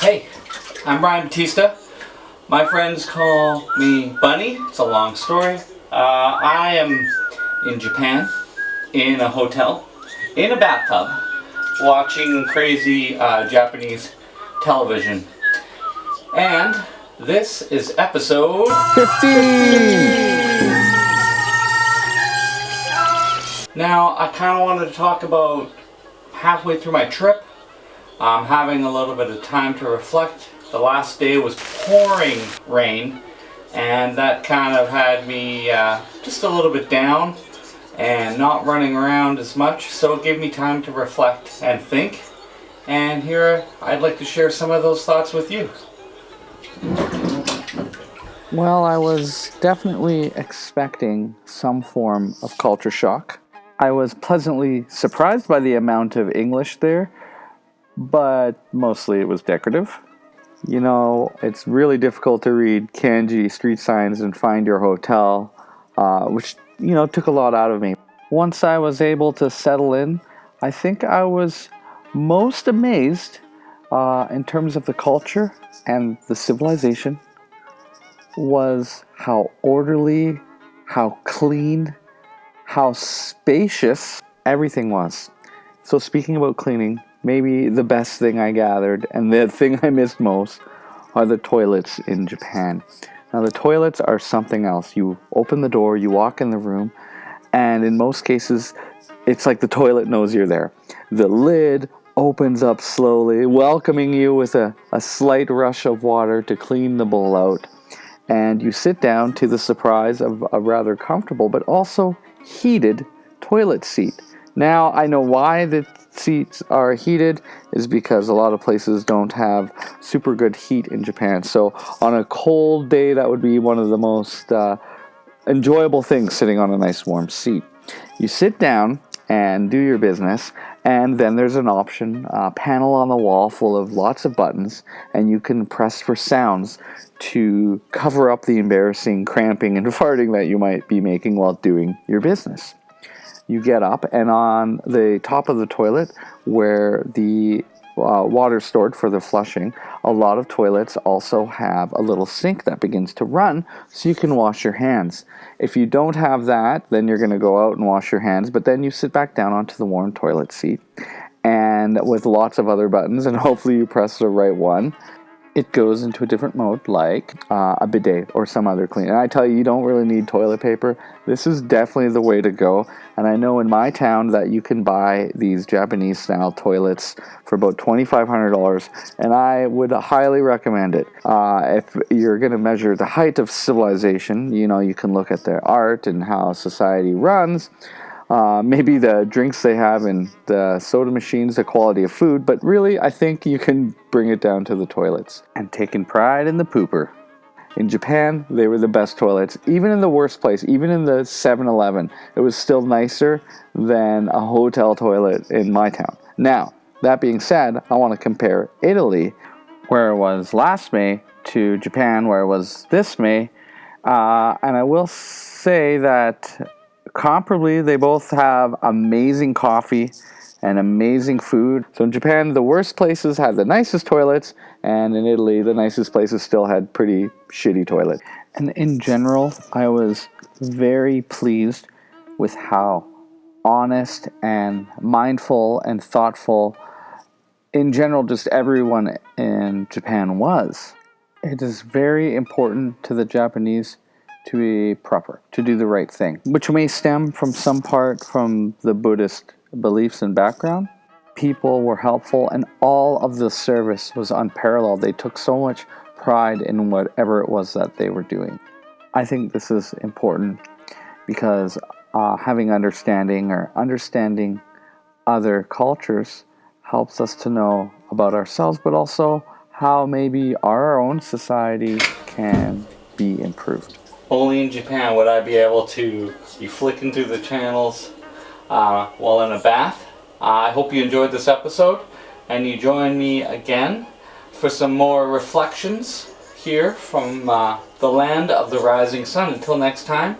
Hey, I'm Batista. My friends call me Bunny. It's a long story. I am in Japan, in a hotel, in a bathtub, watching crazy Japanese television. And this is episode 15! Now, I kind of wanted to talk about halfway through my trip. I'm having a little bit of time to reflect. The last day was pouring rain, and that kind of had me just a little bit down and not running around as much, so it gave me time to reflect and think. And here I'd like to share some of those thoughts with you. Well, I was definitely expecting some form of culture shock. I was pleasantly surprised by the amount of English there, but mostly it was decorative. You know, it's really difficult to read kanji street signs and find your hotel, which, took a lot out of me. Once I was able to settle in, I think I was most amazed in terms of the culture and the civilization was how orderly, how clean, how spacious everything was. So speaking about cleaning, maybe the best thing I gathered, and the thing I missed most, are the toilets in Japan. Now the toilets are something else. You open the door, you walk in the room, and in most cases, it's like the toilet knows you're there. The lid opens up slowly, welcoming you with a slight rush of water to clean the bowl out. And you sit down to the surprise of a rather comfortable but also heated toilet seat. Now, I know why the seats are heated is because a lot of places don't have super good heat in Japan. So on a cold day, that would be one of the most enjoyable things, sitting on a nice warm seat. You sit down and do your business, and then there's an option, a panel on the wall full of lots of buttons, and you can press for sounds to cover up the embarrassing cramping and farting that you might be making while doing your business. You get up, and on the top of the toilet, where the water stored for the flushing, a lot of toilets also have a little sink that begins to run so you can wash your hands. If you don't have that, then you're going to go out and wash your hands, but then you sit back down onto the warm toilet seat, and with lots of other buttons, and hopefully you press the right one, it goes into a different mode, like a bidet or some other cleaner. And I tell you, you don't really need toilet paper. This is definitely the way to go. And I know in my town that you can buy these Japanese-style toilets for about $2,500, and I would highly recommend it. If you're going to measure the height of civilization, you can look at their art and how society runs. Maybe the drinks they have and the soda machines, the quality of food, but really I think you can bring it down to the toilets. And taking pride in the pooper. In Japan, they were the best toilets. Even in the worst place, even in the 7-Eleven, it was still nicer than a hotel toilet in my town. Now, that being said, I want to compare Italy, where it was last May, to Japan, where it was this May. And I will say that comparably, they both have amazing coffee and amazing food. So in Japan, the worst places had the nicest toilets, and in Italy, the nicest places still had pretty shitty toilets. And in general, I was very pleased with how honest and mindful and thoughtful, in general, just everyone in Japan was. It is very important to the Japanese to be proper, to do the right thing, which may stem from some part from the Buddhist beliefs and background. People were helpful, and all of the service was unparalleled. They took so much pride in whatever it was that they were doing. I think this is important because having understanding other cultures helps us to know about ourselves, but also how maybe our own society can be improved. Only in Japan would I be able to be flicking through the channels while in a bath. I hope you enjoyed this episode, and you join me again for some more reflections here from the land of the rising sun. Until next time,